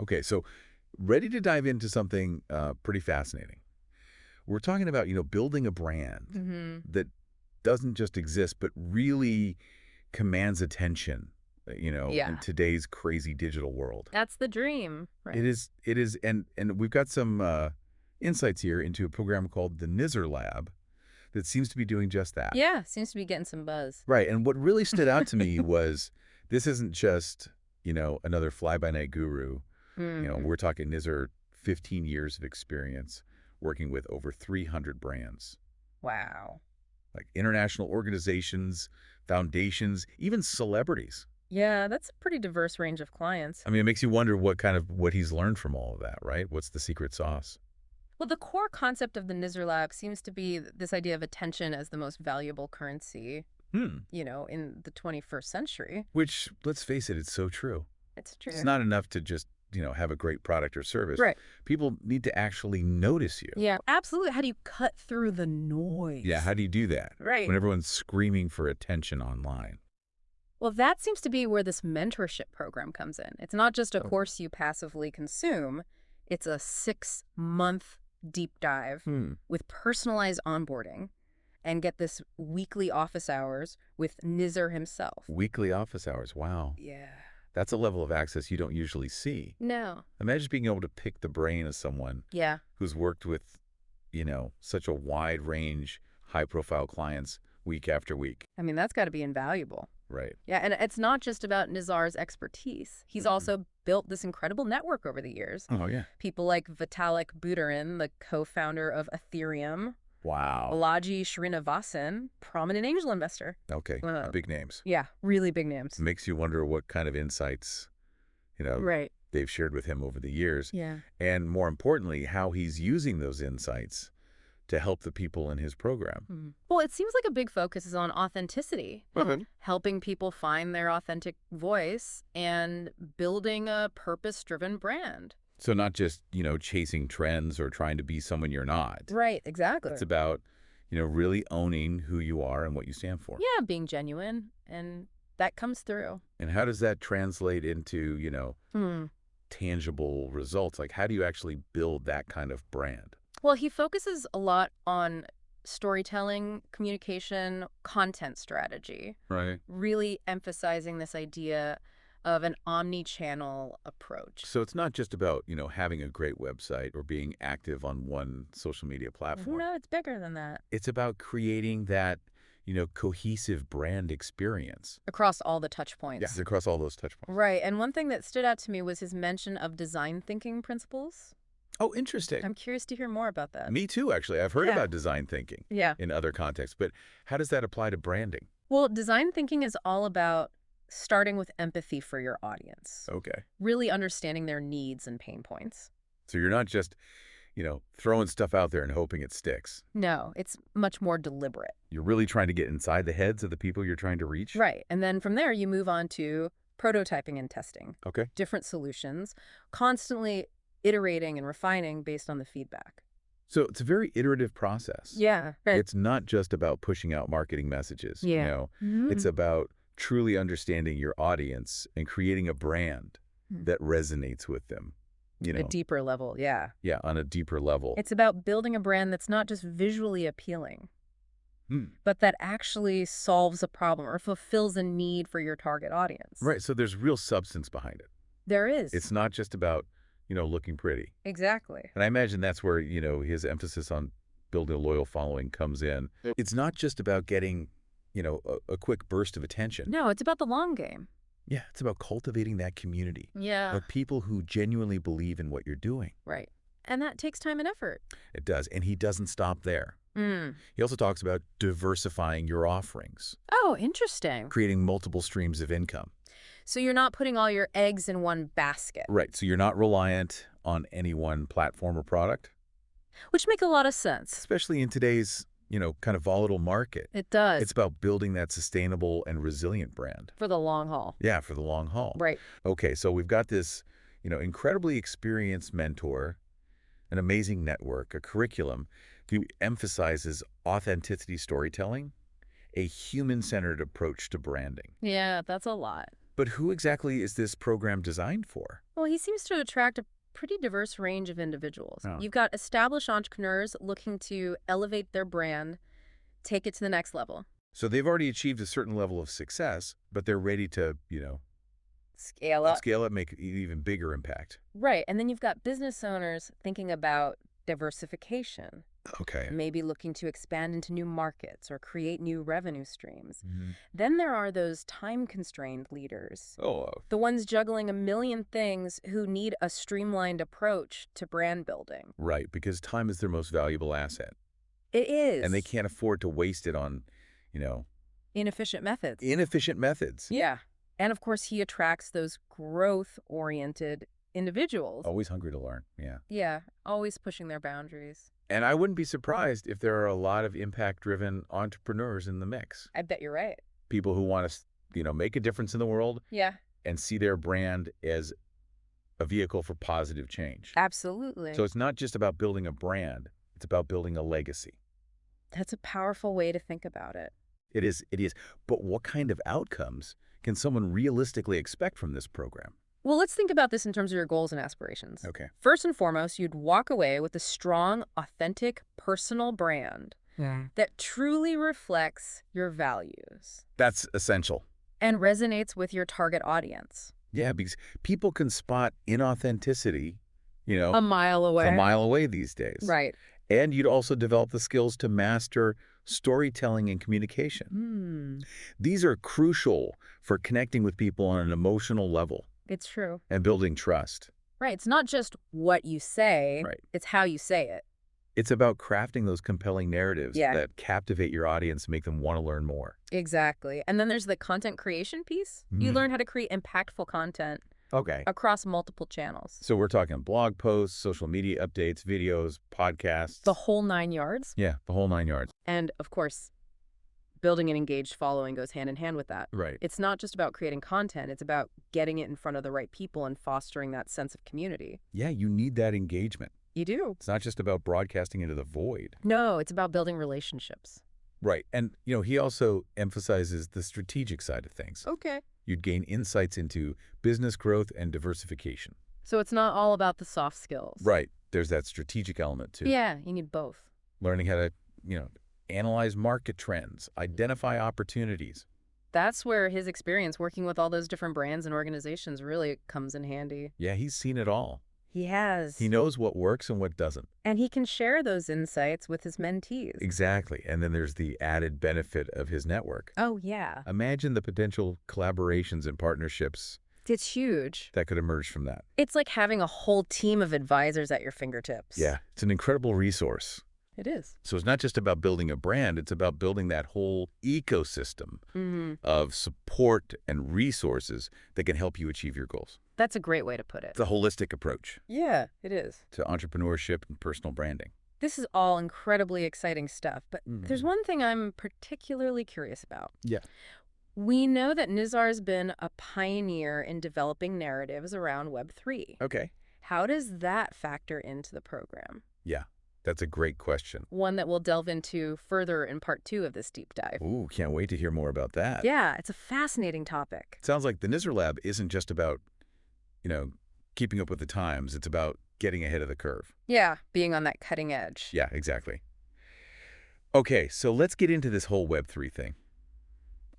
Okay, so ready to dive into something pretty fascinating. We're talking about, building a brand that doesn't just exist, but really commands attention, in Yeah, today's crazy digital world. that's the dream, It right? is, it is, and we've got some insights here into a program called the Nizzar Lab that seems to be doing just that. Yeah, seems to be getting some buzz. Right, and what really stood out to me was this isn't just, another fly-by-night guru. Hmm. We're talking Nizzar, 15 years of experience working with over 300 brands, Wow. like international organizations, foundations, even celebrities. Yeah, that's a pretty diverse range of clients. I mean, it makes you wonder what he's learned from all of that, right? What's the secret sauce? Well, the core concept of the Nizzar Lab seems to be this idea of attention as the most valuable currency, Hmm. in the 21st century. Which, let's face it, it's so true. It's It's true. not enough to just, have a great product or service. Right. People need to actually notice you. Yeah, absolutely. How do you cut through the Yeah, noise? how do you do that Right. when everyone's screaming for attention online? Well, that seems to be where this mentorship program comes in. It's not just a Oh. course you passively consume, it's a 6-month deep dive Hmm. with personalized onboarding and get this weekly office hours with Nizzar himself. Weekly office hours. Wow. Yeah. That's a level of access you don't usually see. No. Imagine being able to pick the brain of someone Yeah. who's worked with, such a wide range, high profile clients week after week. I mean, that's got to be invaluable. Right. Yeah, and it's not just about Nizzar's expertise. He's Mhm. also built this incredible network over the years. Oh, yeah. People like Vitalik Buterin, the co-founder of Ethereum, Wow. Balaji Srinivasan, prominent angel investor. Okay. Big names. Yeah, really big names. Makes you wonder what kind of insights, Right. they've shared with him over the years. Yeah. And more importantly, how he's using those insights to help the people in his program. Well, it seems like a big focus is on authenticity, helping people find their authentic voice and building a purpose-driven brand. So not just, chasing trends or trying to be someone you're not. Right, exactly. It's about, really owning who you are and what you stand for. Yeah, being genuine, and that comes through. And how does that translate into, Hmm. tangible results? Like, how do you actually build that kind of brand? Well, he focuses a lot on storytelling, communication, content strategy, Right. really emphasizing this idea of an omni-channel approach. So it's not just about, having a great website or being active on one social media platform. No, it's bigger than that. It's about creating that, cohesive brand experience. Across all the touch points. Yes, across all those touch points. Right. And one thing that stood out to me was his mention of design thinking principles. Oh, interesting. I'm curious to hear more about that. Me too, actually. I've heard Yeah. about design thinking Yeah. in other contexts, but how does that apply to branding? Well, design thinking is all about starting with empathy for your audience, Okay. really understanding their needs and pain points. So you're not just, throwing stuff out there and hoping it sticks. No, it's much more deliberate. You're really trying to get inside the heads of the people you're trying to reach? Right. And then from there, you move on to prototyping and testing, Okay. different solutions, constantly iterating and refining based on the feedback. So it's a very iterative process. Yeah. Right. It's not just about pushing out marketing messages. Yeah. It's about truly understanding your audience and creating a brand that resonates with them, A deeper level. Yeah. yeah, on a deeper level. It's about building a brand that's not just visually appealing, but that actually solves a problem or fulfills a need for your target audience. Right. So there's real substance behind it. There is. It's not just about, looking pretty. Exactly. And I imagine that's where, his emphasis on building a loyal following comes in. It's not just about getting, a quick burst of attention. No, it's about the long game. Yeah, it's about cultivating that community Yeah. of people who genuinely believe in what you're doing. Right. And that takes time and effort. It does. And he doesn't stop there. Mm. He also talks about diversifying your offerings, Oh, interesting. creating multiple streams of income. So you're not putting all your eggs in one basket, Right. So you're not reliant on any one platform or product, which make a lot of sense. especially in today's, kind of volatile market. It does. It's about building that sustainable and resilient brand. For the long haul. Yeah, for the long haul. Right. Okay, so we've got this, incredibly experienced mentor, an amazing network, a curriculum who emphasizes authenticity storytelling, a human-centered approach to branding. Yeah, that's a lot. But who exactly is this program designed for? Well, he seems to attract a pretty diverse range of individuals. Oh. You've got established entrepreneurs looking to elevate their brand, take it to the next level. So they've already achieved a certain level of success, but they're ready to, Scale up. make an even bigger impact. Right. And then you've got business owners thinking about diversification, Okay. maybe looking to expand into new markets or create new revenue streams. Mm-hmm. Then there are those time-constrained leaders, Oh, the ones juggling a million things who need a streamlined approach to brand building. right, because time is their most valuable asset. It is. And they can't afford to waste it on, Inefficient methods. inefficient methods. Yeah. And of course, he attracts those growth-oriented individuals. Always hungry to learn, yeah. Yeah, always pushing their boundaries. And I wouldn't be surprised if there are a lot of impact-driven entrepreneurs in the mix. I bet you're right. People who want to, make a difference in the world Yeah, and see their brand as a vehicle for positive change. absolutely. So it's not just about building a brand, it's about building a legacy. That's a powerful way to think about it. It is. But what kind of outcomes can someone realistically expect from this program? Well, let's think about this in terms of your goals and aspirations. Okay. First and foremost, you'd walk away with a strong, authentic, personal brand that truly reflects your values That's essential. and resonates with your target audience. Yeah, because people can spot inauthenticity, A mile away. a mile away these days. Right. And you'd also develop the skills to master storytelling and communication. These are crucial for connecting with people on an emotional level It's true. and building trust. Right. It's not just what you say. Right. It's how you say it. It's about crafting those compelling narratives Yeah. that captivate your audience, make them want to learn more. Exactly. And then there's the content creation piece. You Mhm. learn how to create impactful content Okay. across multiple channels. So we're talking blog posts, social media updates, videos, podcasts. The whole 9 yards. Yeah, the whole 9 yards. And of course, building an engaged following goes hand in hand with that. Right. It's not just about creating content. It's about getting it in front of the right people and fostering that sense of community. Yeah, you need that engagement. You do. It's not just about broadcasting into the void. No, it's about building relationships. Right. And, he also emphasizes the strategic side of things. Okay. You'd gain insights into business growth and diversification. So it's not all about the soft skills. Right. There's that strategic element, too. Yeah, you need both. Learning how to, analyze market trends, identify opportunities. That's where his experience working with all those different brands and organizations really comes in handy. Yeah, he's seen it all. He has. He knows what works and what doesn't. And he can share those insights with his mentees. Exactly. And then there's the added benefit of his network. Oh, yeah. Imagine the potential collaborations and partnerships It's huge. that could emerge from that. It's like having a whole team of advisors at your fingertips. Yeah, it's an incredible resource. It is. So it's not just about building a brand, it's about building that whole ecosystem of support and resources that can help you achieve your goals. That's a great way to put it. It's a holistic approach Yeah, it is. to entrepreneurship and personal branding. This is all incredibly exciting stuff, but there's one thing I'm particularly curious about. Yeah. We know that Nizzar's been a pioneer in developing narratives around Web3. Okay. How does that factor into the program? Yeah, that's a great question. One that we'll delve into further in part 2 of this deep dive. Ooh, can't wait to hear more about that. Yeah, it's a fascinating topic. It sounds like the Nizzar Lab isn't just about, keeping up with the times. It's about getting ahead of the curve. Yeah, being on that cutting edge. Yeah, exactly. Okay, so let's get into this whole Web3 thing.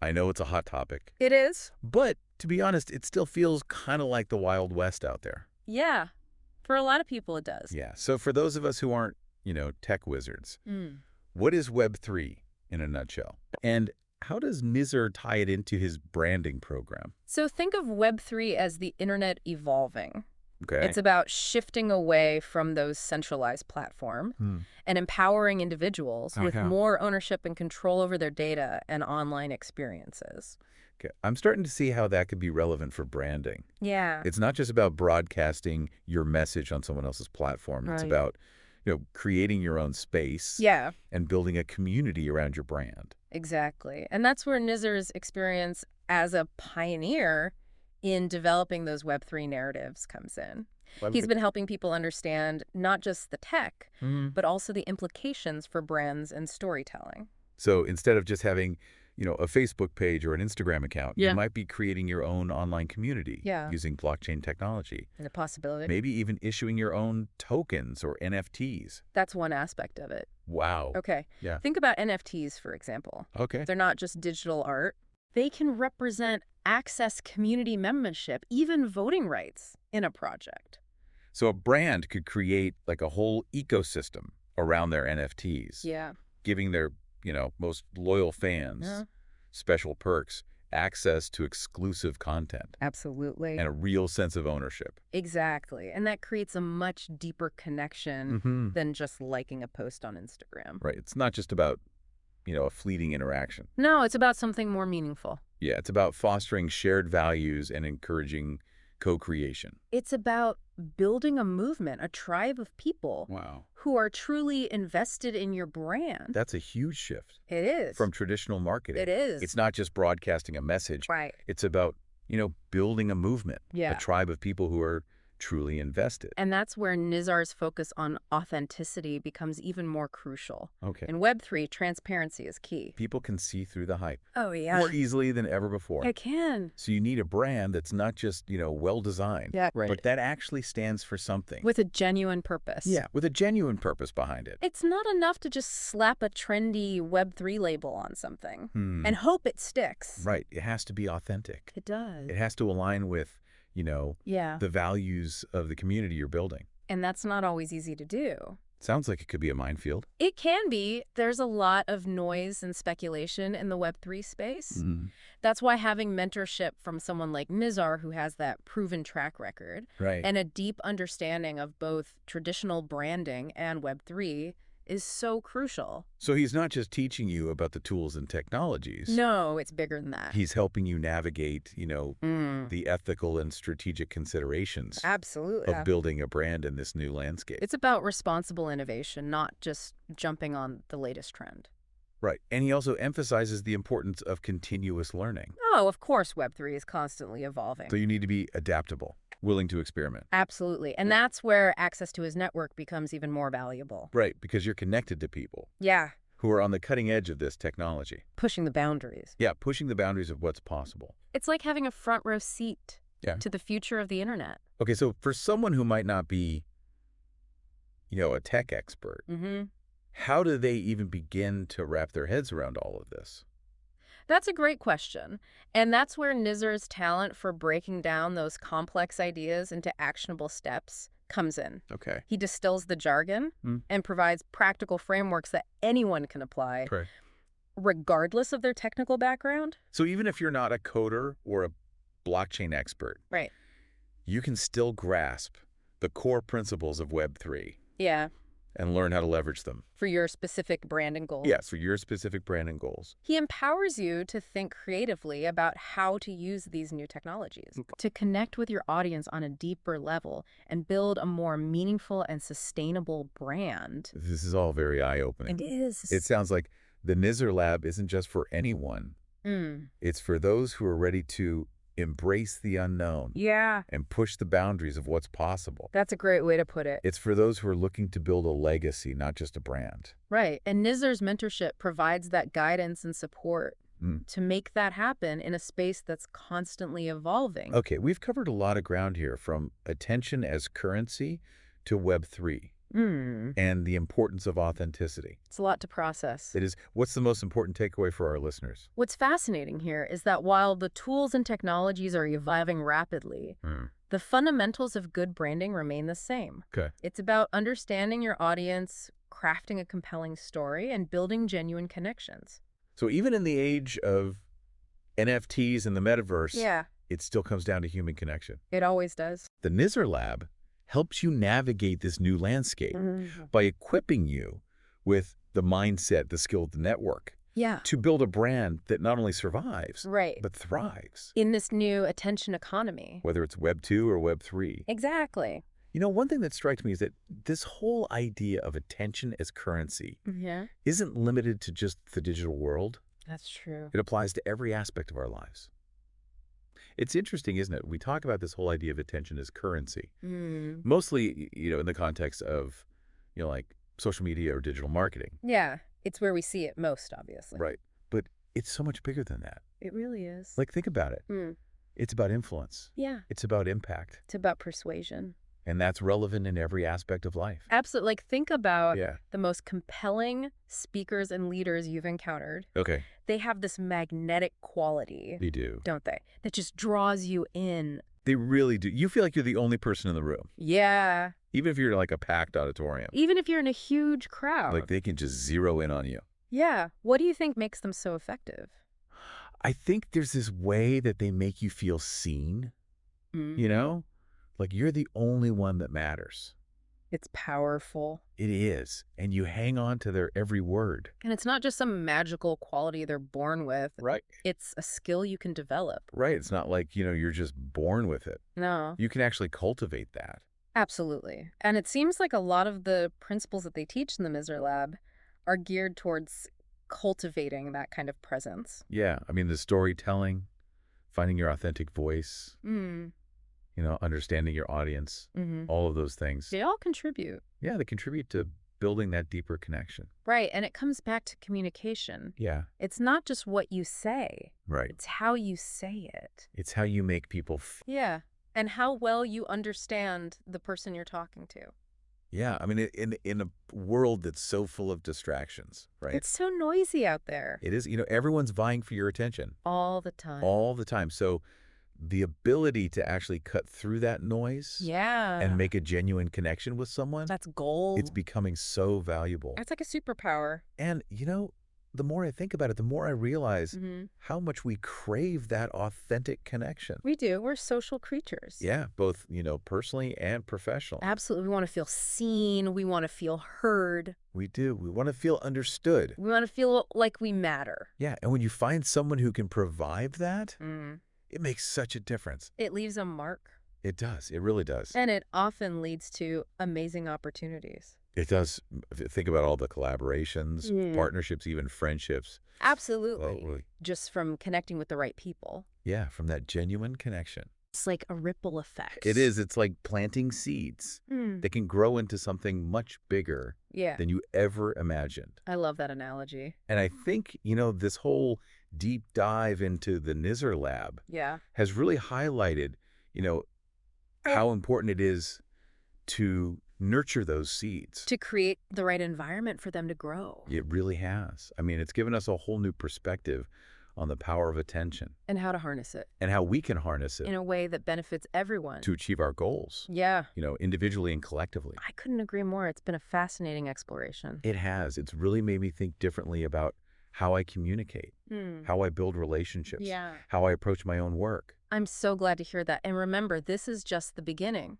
I know it's a hot topic, It is? but to be honest, it still feels kind of like the Wild West out there. Yeah. For a lot of people, it does. Yeah, so for those of us who aren't, tech wizards, what is Web3 in a nutshell? And how does Nizzar tie it into his branding program? So think of Web3 as the internet evolving. Okay. It's about shifting away from those centralized platforms and empowering individuals with more ownership and control over their data and online experiences. Okay. I'm starting to see how that could be relevant for branding. Yeah. It's not just about broadcasting your message on someone else's platform. It's Right. about, creating your own space Yeah, and building a community around your brand. exactly. And that's where Nizzar's experience as a pioneer in developing those Web3 narratives comes in. He's been helping people understand not just the tech, but also the implications for brands and storytelling. So instead of just having, a Facebook page or an Instagram account. Yeah. You might be creating your own online community Yeah. using blockchain technology. And a possibility. Maybe even issuing your own tokens or NFTs. That's one aspect of it. Wow. Okay. Yeah. Think about NFTs, for example. Okay. They're not just digital art. They can represent access, community membership, even voting rights in a project. So a brand could create like a whole ecosystem around their NFTs. Yeah. Giving their, most loyal fans special perks, access to exclusive content. Absolutely. And a real sense of ownership. Exactly. And that creates a much deeper connection than just liking a post on Instagram. Right. It's not just about, a fleeting interaction. No, it's about something more meaningful. Yeah, it's about fostering shared values and encouraging co-creation. It's about building a movement, a tribe of people who are truly invested in your brand. That's a huge shift. It is. From traditional marketing. It is. It's not just broadcasting a message. Right. It's about, building a movement. Yeah. A tribe of people who are truly invested. And that's where Nizzar's focus on authenticity becomes even more crucial. Okay. In Web3, transparency is key. People can see through the hype. Oh, yeah. More easily than ever before. It can. So you need a brand that's not just, well-designed. Yeah, right. But that actually stands for something. With a genuine purpose. Yeah, with a genuine purpose behind it. It's not enough to just slap a trendy Web3 label on something and hope it sticks. Right. It has to be authentic. It does. It has to align with, the values of the community you're building. And that's not always easy to do. Sounds like it could be a minefield. It can be. There's a lot of noise and speculation in the Web3 space. That's why having mentorship from someone like Nizzar, who has that proven track record, and a deep understanding of both traditional branding and Web3 is so crucial. So he's not just teaching you about the tools and technologies. No, it's bigger than that. He's helping you navigate, the ethical and strategic considerations Absolutely. of building a brand in this new landscape. It's about responsible innovation, not just jumping on the latest trend. Right. And he also emphasizes the importance of continuous learning. Oh, of course, Web3 is constantly evolving. So you need to be adaptable, willing to experiment. Absolutely. And that's where access to his network becomes even more valuable. Right, because you're connected to people. Yeah. Who are on the cutting edge of this technology. Pushing the boundaries. Yeah, pushing the boundaries of what's possible. It's like having a front row seat to the future of the internet. Okay, so for someone who might not be, a tech expert, how do they even begin to wrap their heads around all of this? That's a great question. And that's where Nizzar's talent for breaking down those complex ideas into actionable steps comes in. Okay. He distills the jargon and provides practical frameworks that anyone can apply, regardless of their technical background. So even if you're not a coder or a blockchain expert, you can still grasp the core principles of Web3. Yeah. And learn how to leverage them. For your specific brand and goals. Yes, for your specific brand and goals. He empowers you to think creatively about how to use these new technologies, to connect with your audience on a deeper level and build a more meaningful and sustainable brand. This is all very eye-opening. It is. It sounds like the Nizzar Lab isn't just for anyone. It's for those who are ready to embrace the unknown. Yeah. And push the boundaries of what's possible. That's a great way to put it. It's for those who are looking to build a legacy, not just a brand. Right. And Nizzar's mentorship provides that guidance and support to make that happen in a space that's constantly evolving. Okay, we've covered a lot of ground here, from attention as currency to Web3. And the importance of authenticity. It's a lot to process. It is. What's the most important takeaway for our listeners? What's fascinating here is that while the tools and technologies are evolving rapidly, the fundamentals of good branding remain the same. Okay. It's about understanding your audience, crafting a compelling story, and building genuine connections. So even in the age of NFTs and the metaverse, it still comes down to human connection. It always does. The Nizzar Lab helps you navigate this new landscape by equipping you with the mindset, the skill, the network to build a brand that not only survives, but thrives. In this new attention economy. Whether it's Web 2 or Web 3. Exactly. One thing that strikes me is that this whole idea of attention as currency isn't limited to just the digital world. That's true. It applies to every aspect of our lives. It's interesting, isn't it? We talk about this whole idea of attention as currency, mostly, in the context of, like social media or digital marketing. Yeah, it's where we see it most, obviously. Right. But it's so much bigger than that. It really is. Like, think about it. It's about influence. Yeah. It's about impact. It's about persuasion. And that's relevant in every aspect of life. Absolutely. Like, think about the most compelling speakers and leaders you've encountered. Okay. They have this magnetic quality. They do. Don't they? That just draws you in. They really do. You feel like you're the only person in the room. Yeah. Even if you're like a packed auditorium. Even if you're in a huge crowd. Like, they can just zero in on you. Yeah. What do you think makes them so effective? I think there's this way that they make you feel seen, you know? Like, you're the only one that matters. It's powerful. It is. And you hang on to their every word. And it's not just some magical quality they're born with. Right. It's a skill you can develop. Right. It's not like, you're just born with it. No. You can actually cultivate that. Absolutely. And it seems like a lot of the principles that they teach in the Nizzar Lab are geared towards cultivating that kind of presence. Yeah. I mean, the storytelling, finding your authentic voice, understanding your audience, all of those things. They all contribute. Yeah, they contribute to building that deeper connection. Right. And it comes back to communication. Yeah. It's not just what you say. Right. It's how you say it. It's how you make people Yeah. And how well you understand the person you're talking to. Yeah. I mean, in a world that's so full of distractions, right? It's so noisy out there. It is. Everyone's vying for your attention. All the time. All the time. So the ability to actually cut through that noise and make a genuine connection with someone. That's gold. It's becoming so valuable. It's like a superpower. And, the more I think about it, the more I realize how much we crave that authentic connection. We do. We're social creatures. Yeah, both, personally and professionally. Absolutely. We want to feel seen. We want to feel heard. We do. We want to feel understood. We want to feel like we matter. Yeah, and when you find someone who can provide that, it makes such a difference. It leaves a mark. It does. It really does. And it often leads to amazing opportunities. It does. Think about all the collaborations, partnerships, even friendships. Absolutely. Oh, just from connecting with the right people. Yeah, from that genuine connection. It's like a ripple effect. It is. It's like planting seeds that can grow into something much bigger than you ever imagined. I love that analogy. And I think, this whole deep dive into the Nizzar Lab has really highlighted, how important it is to nurture those seeds. To create the right environment for them to grow. It really has. I mean, it's given us a whole new perspective on the power of attention. And how to harness it. And how we can harness it. In a way that benefits everyone. To achieve our goals. Yeah. Individually and collectively. I couldn't agree more. It's been a fascinating exploration. It has. It's really made me think differently about how I communicate, how I build relationships, how I approach my own work. I'm so glad to hear that. And remember, this is just the beginning.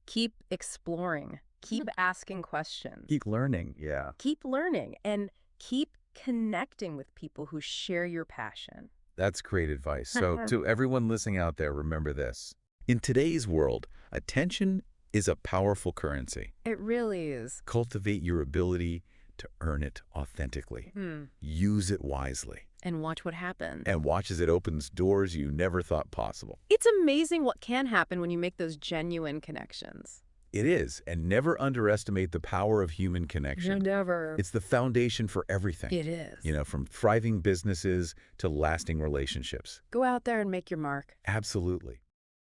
Keep exploring. Keep asking questions. Keep learning, Keep learning and keep connecting with people who share your passion. That's great advice. So to everyone listening out there, remember this. In today's world, attention is a powerful currency. It really is. Cultivate your ability to earn it authentically. Use it wisely. And watch what happens. And watch as it opens doors you never thought possible. It's amazing what can happen when you make those genuine connections. It is. And never underestimate the power of human connection. Never. It's the foundation for everything. It is. From thriving businesses to lasting relationships. Go out there and make your mark. Absolutely.